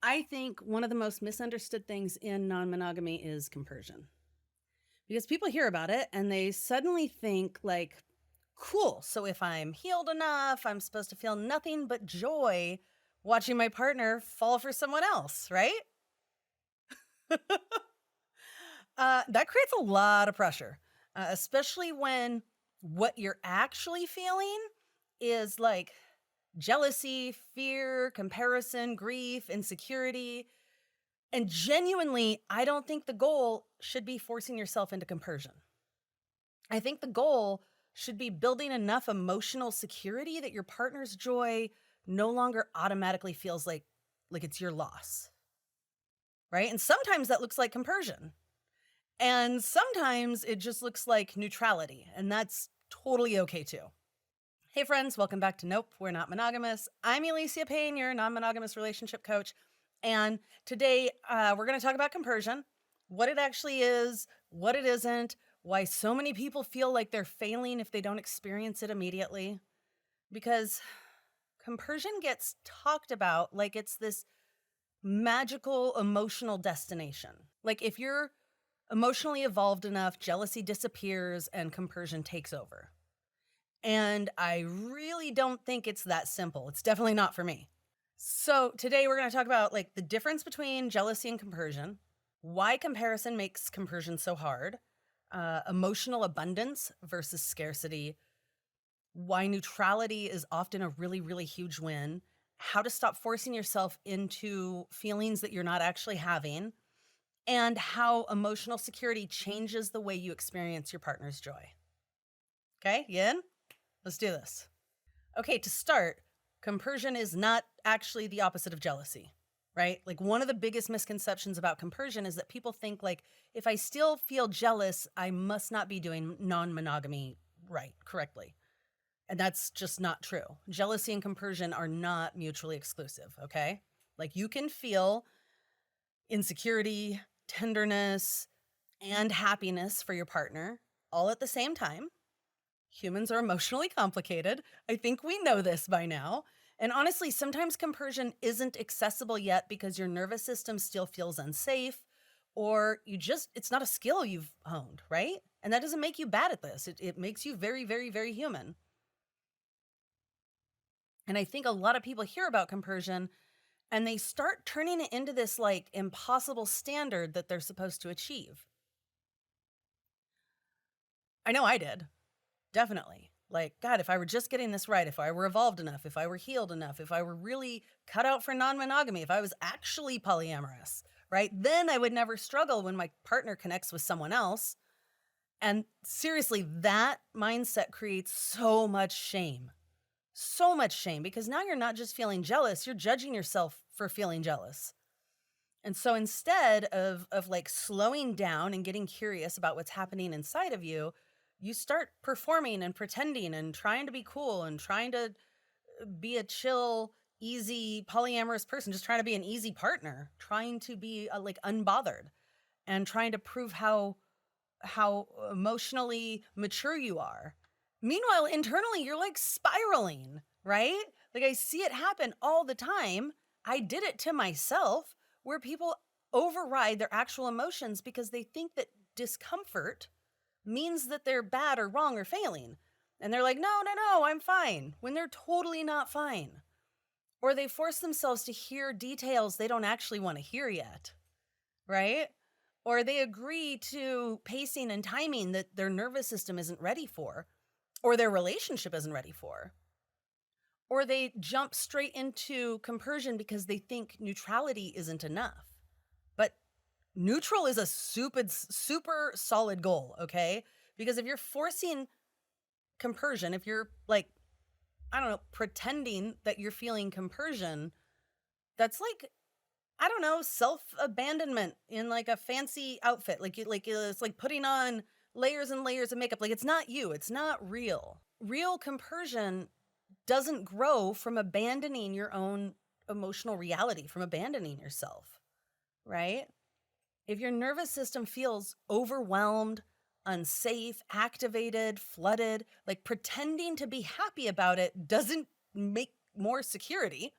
I think one of the most misunderstood things in non monogamy is compersion because people hear about it and they suddenly think, like, cool. So if I'm healed enough, I'm supposed to feel nothing but joy watching my partner fall for someone else, right? That creates a lot of pressure, especially when what you're actually feeling is like jealousy, fear, comparison, grief, insecurity. And genuinely, I don't think the goal should be forcing yourself into compersion. I think the goal should be building enough emotional security that your partner's joy no longer automatically feels like it's your loss, right? And sometimes that looks like compersion. And sometimes it just looks like neutrality, and that's totally okay too. Hey friends, welcome back to Nope, We're Not Monogamous. I'm Alicia Payne, your non-monogamous relationship coach. And today we're going to talk about compersion, what it actually is, what it isn't, why so many people feel like they're failing if they don't experience it immediately. Because compersion gets talked about like it's this magical emotional destination. Like if you're emotionally evolved enough, jealousy disappears and compersion takes over. And I really don't think it's that simple. It's definitely not for me. So today we're going to talk about like the difference between jealousy and compersion, why comparison makes compersion so hard, emotional abundance versus scarcity, why neutrality is often a really, really huge win, how to stop forcing yourself into feelings that you're not actually having, and how emotional security changes the way you experience your partner's joy. Okay, you in? Let's do this. Okay, to start, compersion is not actually the opposite of jealousy, right? Like one of the biggest misconceptions about compersion is that people think like if I still feel jealous, I must not be doing non-monogamy correctly. And that's just not true. Jealousy and compersion are not mutually exclusive, okay? Like you can feel insecurity, tenderness, and happiness for your partner all at the same time. Humans are emotionally complicated. I think we know this by now. And honestly, sometimes compersion isn't accessible yet because your nervous system still feels unsafe, or it's not a skill you've honed, right? And that doesn't make you bad at this. It makes you very, very, very human. And I think a lot of people hear about compersion and they start turning it into this like impossible standard that they're supposed to achieve. I know I did. Definitely. Like, God, if I were just getting this right, if I were evolved enough, if I were healed enough, if I were really cut out for non monogamy, if I was actually polyamorous, right? Then I would never struggle when my partner connects with someone else. And seriously, that mindset creates so much shame. So much shame because now you're not just feeling jealous, you're judging yourself for feeling jealous. And so instead of like slowing down and getting curious about what's happening inside of you, you start performing and pretending and trying to be cool and trying to be a chill, easy, polyamorous person, just trying to be an easy partner, trying to be like unbothered and trying to prove how emotionally mature you are. Meanwhile, internally, you're like spiraling, right? Like I see it happen all the time. I did it to myself where people override their actual emotions because they think that discomfort means that they're bad or wrong or failing. And they're like, no, no, no, I'm fine, when they're totally not fine. Or they force themselves to hear details they don't actually want to hear yet, right? Or they agree to pacing and timing that their nervous system isn't ready for, or their relationship isn't ready for. Or they jump straight into compersion because they think neutrality isn't enough. But neutral is a super solid goal, okay? Because if you're forcing compersion, if you're like, I don't know, pretending that you're feeling compersion, that's like, I don't know, self-abandonment in like a fancy outfit. It's like putting on layers and layers of makeup. Like it's not you, it's not real. Real compersion doesn't grow from abandoning your own emotional reality, from abandoning yourself, right? If your nervous system feels overwhelmed, unsafe, activated, flooded, like pretending to be happy about it doesn't make more security.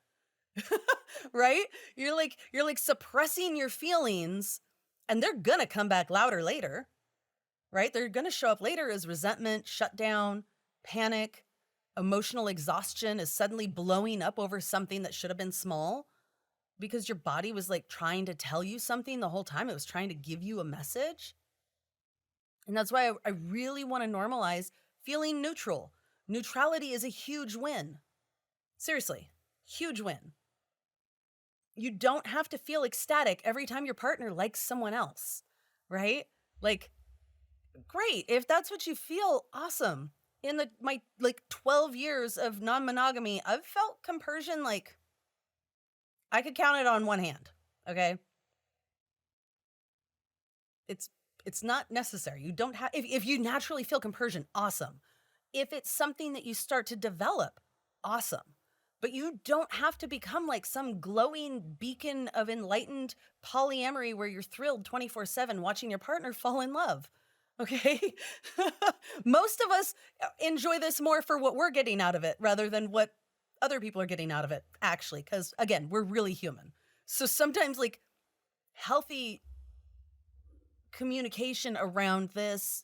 right? You're like suppressing your feelings and they're going to come back louder later, right? They're going to show up later as resentment, shutdown, panic, emotional exhaustion is suddenly blowing up over something that should have been small because your body was like trying to tell you something the whole time. It was trying to give you a message. And that's why I really want to normalize feeling neutral. Neutrality is a huge win. Seriously, huge win. You don't have to feel ecstatic every time your partner likes someone else, right? Like, great. If that's what you feel, awesome. In my like 12 years of non-monogamy, I've felt compersion like I could count it on one hand. Okay? It's it's not necessary. You don't have if you naturally feel compersion, awesome. If it's something that you start to develop, awesome. But you don't have to become like some glowing beacon of enlightened polyamory where you're thrilled 24/7 watching your partner fall in love. Okay? Most of us enjoy this more for what we're getting out of it rather than what other people are getting out of it, actually, cuz again, we're really human. So sometimes like healthy communication around this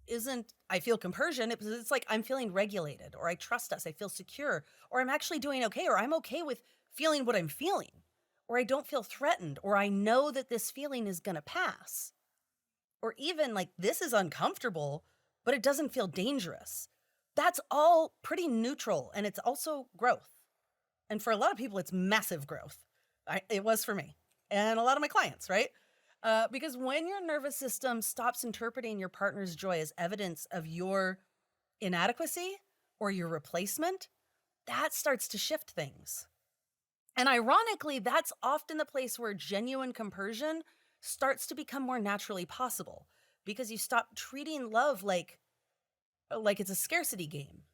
isn't I feel compersion. It's like I'm feeling regulated or I trust us. I feel secure or I'm actually doing okay or I'm okay with feeling what I'm feeling or I don't feel threatened or I know that this feeling is going to pass or even like this is uncomfortable, but it doesn't feel dangerous. That's all pretty neutral and it's also growth. And for a lot of people, it's massive growth. It was for me and a lot of my clients, right? Because when your nervous system stops interpreting your partner's joy as evidence of your inadequacy or your replacement, that starts to shift things. And ironically, that's often the place where genuine compersion starts to become more naturally possible because you stop treating love like it's a scarcity game,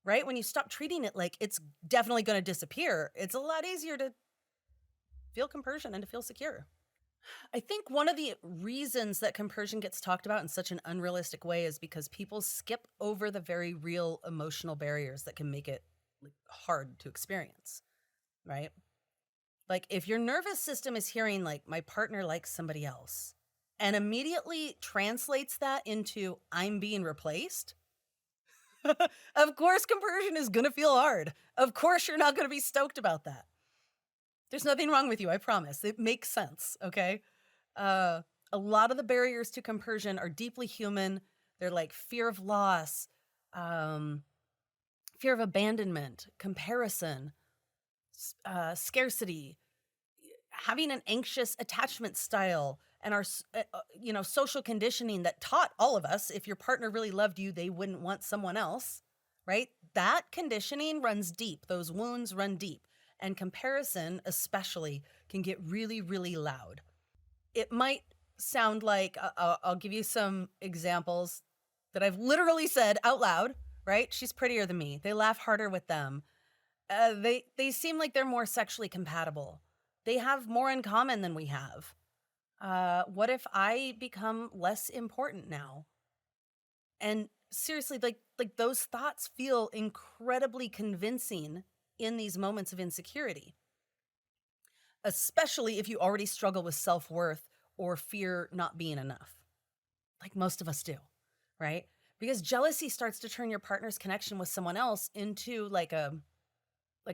right? When you stop treating it like it's definitely going to disappear, it's a lot easier to feel compersion and to feel secure. I think one of the reasons that compersion gets talked about in such an unrealistic way is because people skip over the very real emotional barriers that can make it like, hard to experience, right? Like if your nervous system is hearing like my partner likes somebody else and immediately translates that into I'm being replaced, of course compersion is going to feel hard. Of course you're not going to be stoked about that. There's nothing wrong with you, I promise. It makes sense, okay? Uh, a lot of the barriers to compersion are deeply human. They're like fear of loss, um, fear of abandonment, comparison, scarcity, having an anxious attachment style, and our social conditioning that taught all of us if your partner really loved you, they wouldn't want someone else, right? That conditioning runs deep. Those wounds run deep, and comparison, especially, can get really, really loud. It might sound like I'll give you some examples that I've literally said out loud, right? She's prettier than me. They laugh harder with them. They seem like they're more sexually compatible. They have more in common than we have. What if I become less important now? And seriously, like those thoughts feel incredibly convincing in these moments of insecurity, especially if you already struggle with self-worth or fear not being enough, like most of us do, right? Because jealousy starts to turn your partner's connection with someone else into like a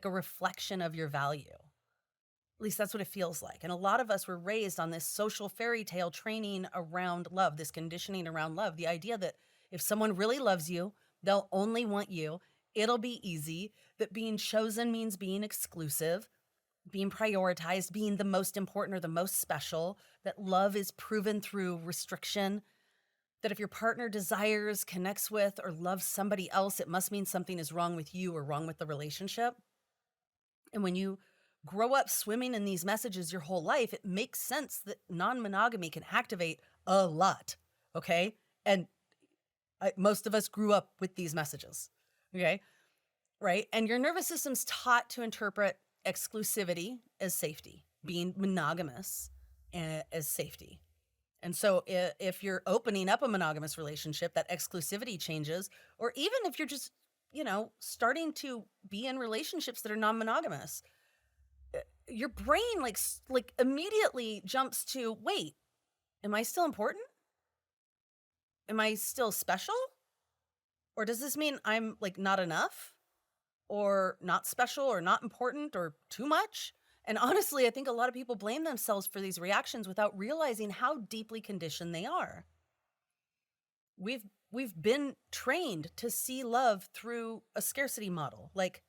reflection of your value. At least that's what it feels like. And a lot of us were raised on this social fairy tale training around love, this conditioning around love, the idea that if someone really loves you, they'll only want you. It'll be easy, that being chosen means being exclusive, being prioritized, being the most important or the most special, that love is proven through restriction, that if your partner desires, connects with, or loves somebody else, it must mean something is wrong with you or wrong with the relationship. And when you grow up swimming in these messages your whole life, it makes sense that non monogamy can activate a lot. Okay. And most of us grew up with these messages. Okay. Right. And your nervous system's taught to interpret exclusivity as safety, being monogamous as safety. And so if you're opening up a monogamous relationship, that exclusivity changes, or even if you're just, starting to be in relationships that are non monogamous, your brain like immediately jumps to, wait, am I still important? Am I still special? Or does this mean I'm like not enough or not special or not important or too much? And honestly, I think a lot of people blame themselves for these reactions without realizing how deeply conditioned they are. We've been trained to see love through a scarcity model. Like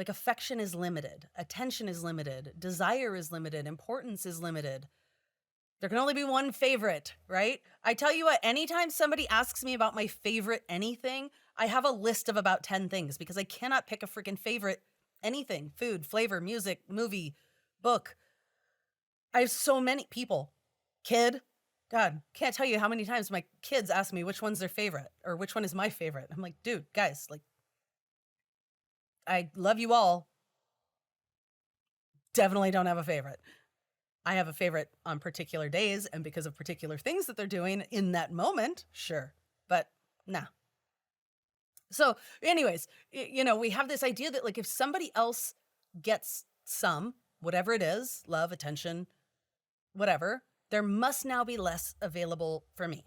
affection is limited, attention is limited, desire is limited, importance is limited. There can only be one favorite, right? I tell you what, anytime somebody asks me about my favorite anything, I have a list of about 10 things because I cannot pick a freaking favorite anything: food, flavor, music, movie, book. I have so many people. Kid. God, can't tell you how many times my kids ask me which one's their favorite or which one is my favorite. I'm like, dude, guys, like, I love you all. Definitely don't have a favorite. I have a favorite on particular days and because of particular things that they're doing in that moment, sure. But nah. So, anyways, we have this idea that like if somebody else gets some, whatever it is, love, attention, whatever, there must now be less available for me.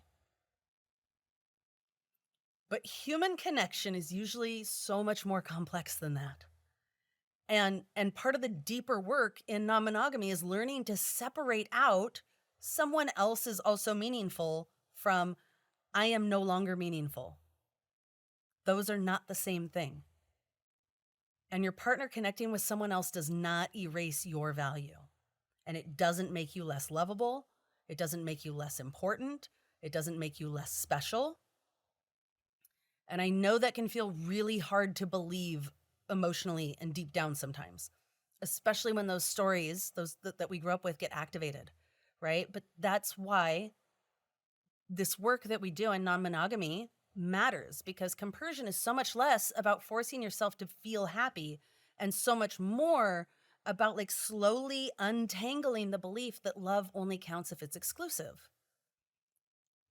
But human connection is usually so much more complex than that. And part of the deeper work in non-monogamy is learning to separate out someone else is also meaningful from I am no longer meaningful. Those are not the same thing. And your partner connecting with someone else does not erase your value. And it doesn't make you less lovable. It doesn't make you less important. It doesn't make you less special. And I know that can feel really hard to believe emotionally and deep down sometimes, especially when those stories, those that we grew up with, get activated, right? But that's why this work that we do in non-monogamy matters, because compersion is so much less about forcing yourself to feel happy and so much more about like slowly untangling the belief that love only counts if it's exclusive,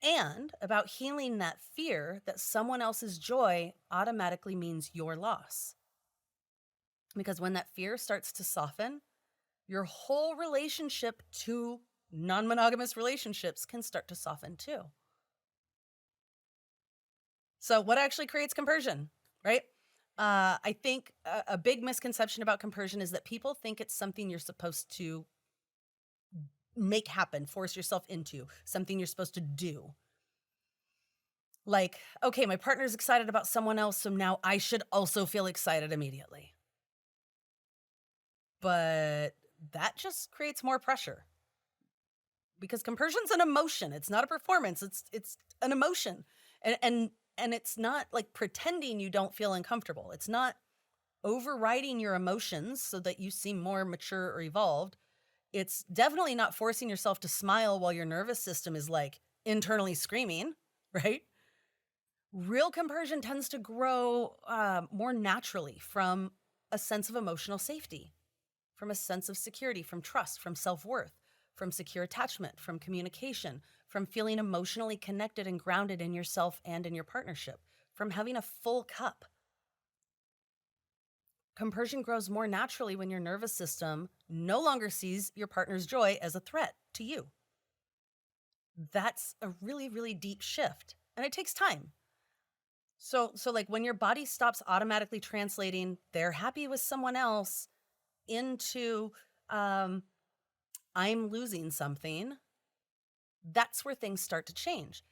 and about healing that fear that someone else's joy automatically means your loss. Because when that fear starts to soften, your whole relationship to non-monogamous relationships can start to soften too. So what actually creates compersion, right? I think a big misconception about compersion is that people think it's something you're supposed to make happen, force yourself into, something you're supposed to do. Like, okay, my partner's excited about someone else, so now I should also feel excited immediately. But that just creates more pressure. Because compersion's an emotion. It's not a performance. It's an emotion. And it's not like pretending you don't feel uncomfortable. It's not overriding your emotions so that you seem more mature or evolved. It's definitely not forcing yourself to smile while your nervous system is like internally screaming, right? Real compersion tends to grow more naturally from a sense of emotional safety, from a sense of security, from trust, from self-worth, from secure attachment, from communication, from feeling emotionally connected and grounded in yourself and in your partnership, from having a full cup. Compersion grows more naturally when your nervous system no longer sees your partner's joy as a threat to you. That's a really, really deep shift, and it takes time. So like when your body stops automatically translating they're happy with someone else into I'm losing something, that's where things start to change.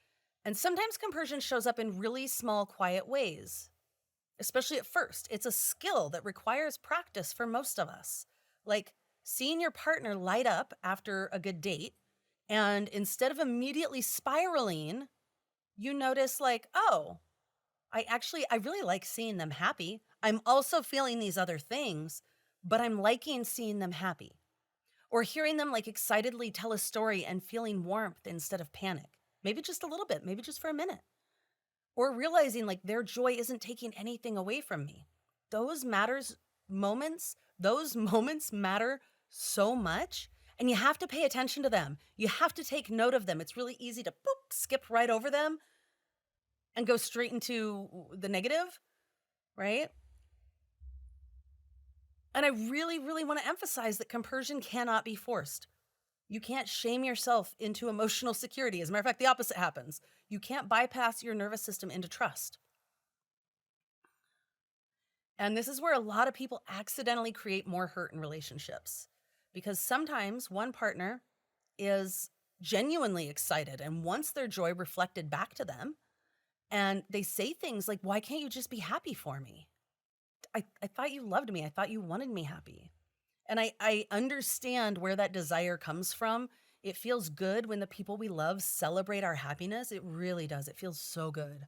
And sometimes compersion shows up in really small, quiet ways, especially at first. It's a skill that requires practice for most of us. Like seeing your partner light up after a good date, and instead of immediately spiraling, you notice like, oh, I really like seeing them happy. I'm also feeling these other things, but I'm liking seeing them happy. Or hearing them like excitedly tell a story and feeling warmth instead of panic. Maybe just a little bit, maybe just for a minute. Or realizing like their joy isn't taking anything away from me. Those moments matter so much, and you have to pay attention to them. You have to take note of them. It's really easy to skip right over them and go straight into the negative, right? And I really, really want to emphasize that compersion cannot be forced. You can't shame yourself into emotional security. As a matter of fact, the opposite happens. You can't bypass your nervous system into trust. And this is where a lot of people accidentally create more hurt in relationships because sometimes one partner is genuinely excited and wants their joy reflected back to them. And they say things like, why can't you just be happy for me? I thought you loved me. I thought you wanted me happy. And I understand where that desire comes from. It feels good when the people we love celebrate our happiness. It really does. It feels so good.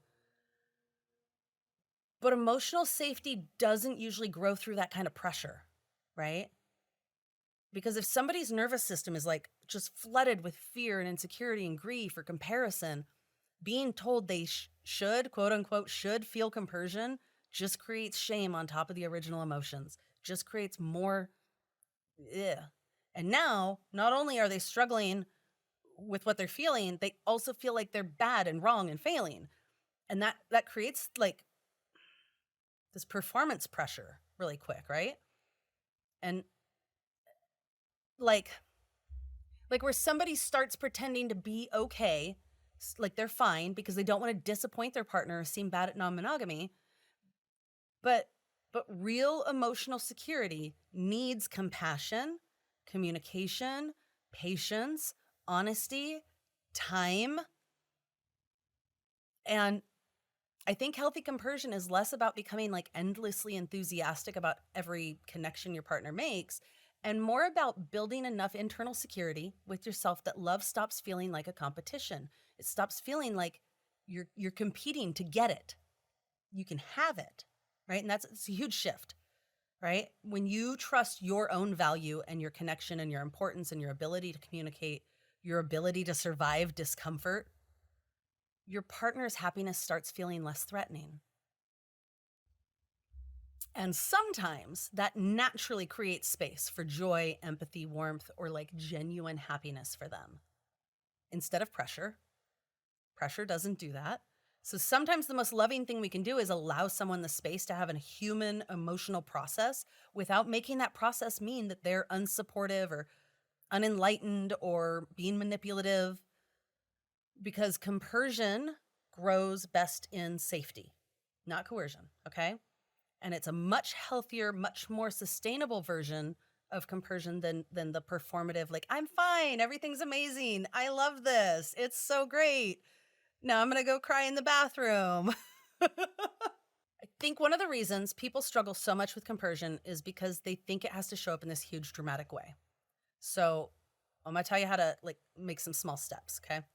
But emotional safety doesn't usually grow through that kind of pressure, right? Because if somebody's nervous system is like just flooded with fear and insecurity and grief or comparison, being told they should, quote unquote, should feel compersion just creates shame on top of the original emotions, just creates more. Ugh. And now, not only are they struggling with what they're feeling, they also feel like they're bad and wrong and failing. And that creates like this performance pressure really quick, right? And like where somebody starts pretending to be okay, like they're fine because they don't want to disappoint their partner or seem bad at non-monogamy. But real emotional security needs compassion, communication, patience, honesty, time. And I think healthy compersion is less about becoming like endlessly enthusiastic about every connection your partner makes and more about building enough internal security with yourself that love stops feeling like a competition. It stops feeling like you're competing to get it. You can have it, right? And it's a huge shift, right? When you trust your own value and your connection and your importance and your ability to communicate, your ability to survive discomfort, your partner's happiness starts feeling less threatening. And sometimes that naturally creates space for joy, empathy, warmth, or like genuine happiness for them. Instead of pressure, pressure doesn't do that. So sometimes the most loving thing we can do is allow someone the space to have a human emotional process without making that process mean that they're unsupportive or unenlightened or being manipulative, because compersion grows best in safety, not coercion, okay? And it's a much healthier, much more sustainable version of compersion than the performative, like, I'm fine, everything's amazing, I love this, it's so great. Now I'm gonna go cry in the bathroom. I think one of the reasons people struggle so much with compersion is because they think it has to show up in this huge dramatic way. So I'm gonna tell you how to like make some small steps, okay?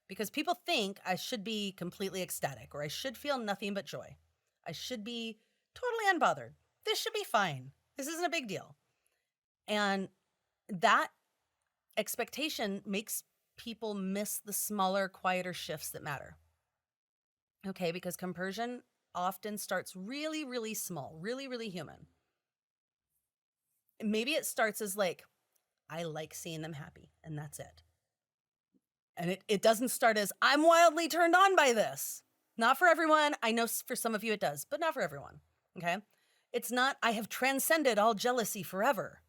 Because people think I should be completely ecstatic or I should feel nothing but joy. I should be totally unbothered. This should be fine. This isn't a big deal. And that expectation makes people miss the smaller, quieter shifts that matter. Okay, because compersion often starts really, really small, really, really human. Maybe it starts as like, I like seeing them happy, and that's it. And it doesn't start as, I'm wildly turned on by this. Not for everyone. I know for some of you it does, but not for everyone. Okay? It's not, I have transcended all jealousy forever.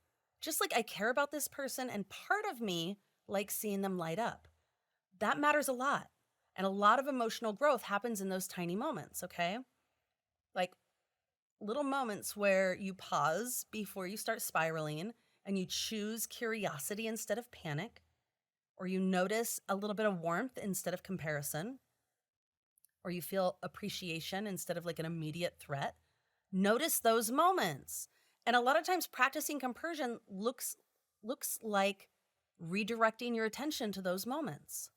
Just like I care about this person, and part of me likes seeing them light up. That matters a lot. And a lot of emotional growth happens in those tiny moments, okay? Like little moments where you pause before you start spiraling and you choose curiosity instead of panic, or you notice a little bit of warmth instead of comparison, or you feel appreciation instead of like an immediate threat. Notice those moments. And a lot of times practicing compersion looks like redirecting your attention to those moments.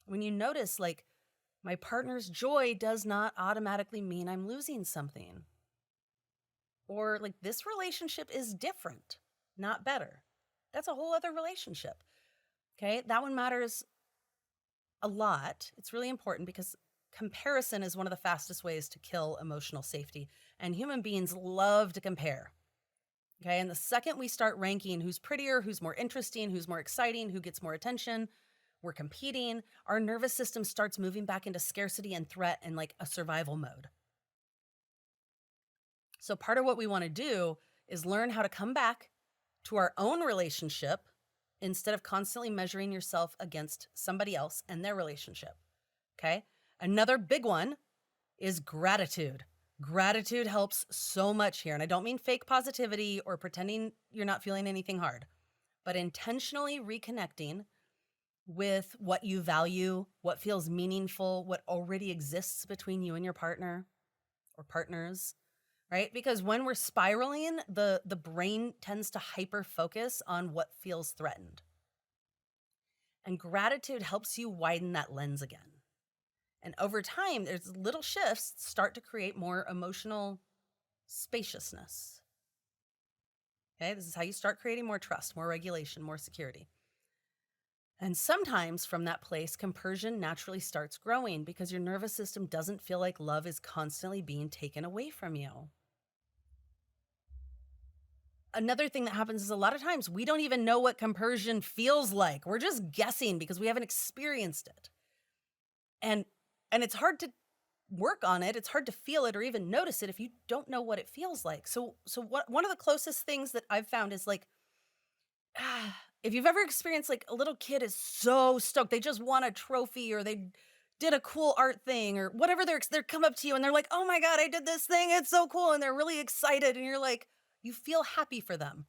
When you notice like my partner's joy does not automatically mean I'm losing something. Or like this relationship is different, not better. That's a whole other relationship. Okay? That one matters a lot. It's really important because comparison is one of the fastest ways to kill emotional safety. And human beings love to compare. Okay. And the second we start ranking who's prettier, who's more interesting, who's more exciting, who gets more attention, we're competing, our nervous system starts moving back into scarcity and threat and like a survival mode. So part of what we want to do is learn how to come back to our own relationship instead of constantly measuring yourself against somebody else and their relationship. Okay? Another big one is gratitude. Gratitude helps so much here. And I don't mean fake positivity or pretending you're not feeling anything hard, but intentionally reconnecting with what you value, what feels meaningful, what already exists between you and your partner or partners, right? Because when we're spiraling, the brain tends to hyper focus on what feels threatened. And gratitude helps you widen that lens again. And over time, there's little shifts start to create more emotional spaciousness. Okay, this is how you start creating more trust, more regulation, more security. And sometimes from that place, compersion naturally starts growing because your nervous system doesn't feel like love is constantly being taken away from you. Another thing that happens is a lot of times we don't even know what compersion feels like. We're just guessing because we haven't experienced it. And it's hard to work on it. It's hard to feel it or even notice it if you don't know what it feels like. So one of the closest things that I've found is like, if you've ever experienced like a little kid is so stoked, they just won a trophy or they did a cool art thing or whatever, they're come up to you and they're like, "Oh my God, I did this thing. It's so cool." And they're really excited. And you're like, you feel happy for them.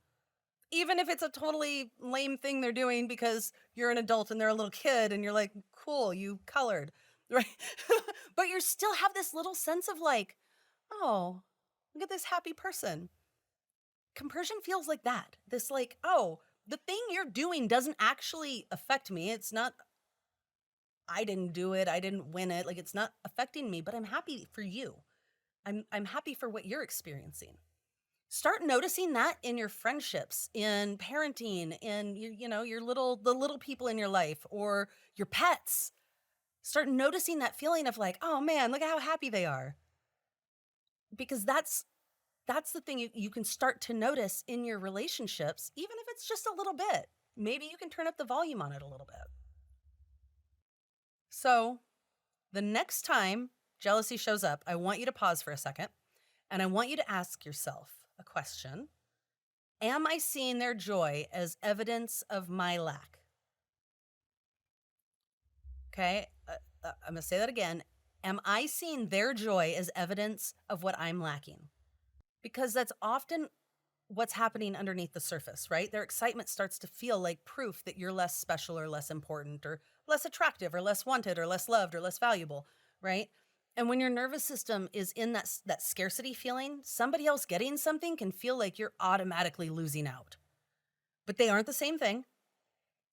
Even if it's a totally lame thing they're doing because you're an adult and they're a little kid and you're like, cool, you colored, right? But you still have this little sense of like, oh, look at this happy person. Compersion feels like that. This like, oh, the thing you're doing doesn't actually affect me. It's not, I didn't do it. I didn't win it. Like it's not affecting me, but I'm happy for you. I'm happy for what you're experiencing. Start noticing that in your friendships, in parenting, in your the little people in your life or your pets. Start noticing that feeling of like, oh man, look at how happy they are. Because that's the thing you can start to notice in your relationships, even if it's just a little bit. Maybe you can turn up the volume on it a little bit. So the next time jealousy shows up, I want you to pause for a second and I want you to ask yourself a question. Am I seeing their joy as evidence of my lack? Okay, I'm going to say that again. Am I seeing their joy as evidence of what I'm lacking? Because that's often what's happening underneath the surface, right? Their excitement starts to feel like proof that you're less special or less important or less attractive or less wanted or less loved or less valuable, right? And when your nervous system is in that scarcity feeling, somebody else getting something can feel like you're automatically losing out. But they aren't the same thing.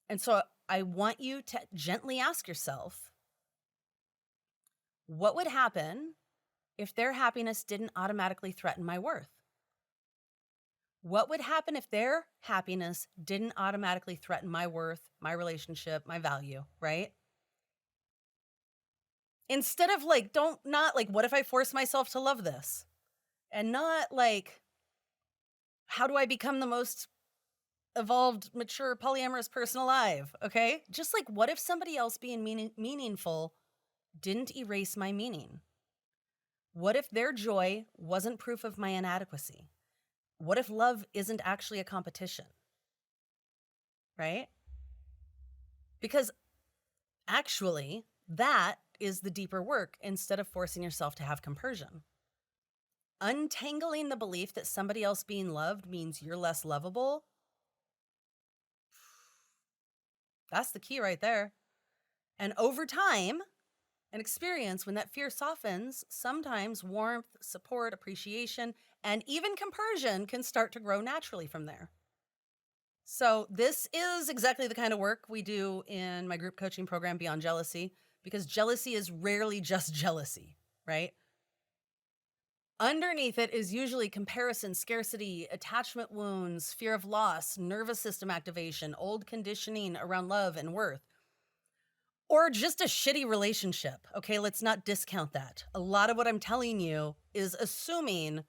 And so I want you to gently ask yourself, what would happen if their happiness didn't automatically threaten my worth? What would happen if their happiness didn't automatically threaten my worth, my relationship, my value, right? Instead of like, what if I force myself to love this? And not like, how do I become the most evolved, mature, polyamorous person alive? Okay. Just like, what if somebody else being meaningful didn't erase my meaning? What if their joy wasn't proof of my inadequacy? What if love isn't actually a competition? Right? Because actually, that is the deeper work instead of forcing yourself to have compersion. Untangling the belief that somebody else being loved means you're less lovable. That's the key right there. And over time and experience, when that fear softens, sometimes warmth, support, appreciation, and even compersion can start to grow naturally from there. So this is exactly the kind of work we do in my group coaching program, Beyond Jealousy, because jealousy is rarely just jealousy, right? Underneath it is usually comparison, scarcity, attachment wounds, fear of loss, nervous system activation, old conditioning around love and worth, or just a shitty relationship. Okay, let's not discount that. A lot of what I'm telling you is assuming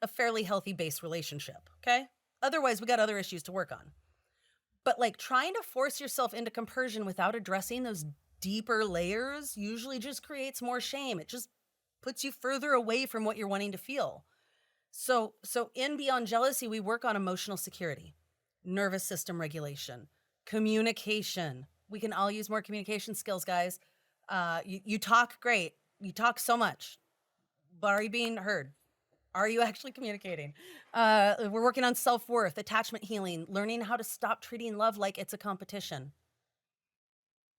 a fairly healthy base relationship, okay? Otherwise, we got other issues to work on. But like trying to force yourself into compersion without addressing those deeper layers usually just creates more shame. It just puts you further away from what you're wanting to feel. So in Beyond Jealousy, we work on emotional security, nervous system regulation, communication. We can all use more communication skills, guys. You talk great. You talk so much, but are you being heard? Are you actually communicating? We're working on self-worth, attachment healing, learning how to stop treating love like it's a competition.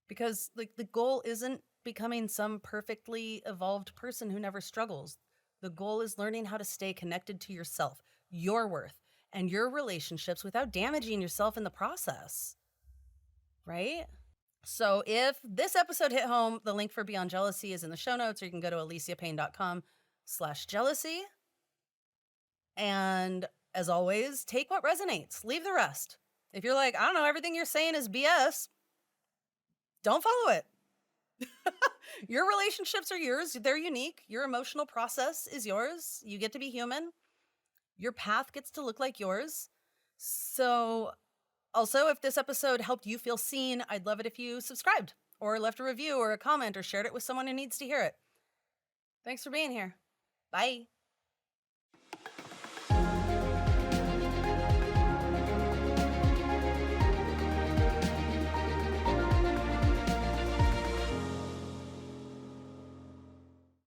Because like the goal isn't becoming some perfectly evolved person who never struggles. The goal is learning how to stay connected to yourself, your worth, and your relationships without damaging yourself in the process. Right? So if this episode hit home, the link for Beyond Jealousy is in the show notes, or you can go to aliciapayne.com/jealousy. And as always, take what resonates, leave the rest. If you're like, I don't know, everything you're saying is BS, don't follow it. Your relationships are yours. They're unique. Your emotional process is yours. You get to be human. Your path gets to look like yours. So, also, if this episode helped you feel seen, I'd love it if you subscribed or left a review or a comment or shared it with someone who needs to hear it. Thanks for being here. Bye.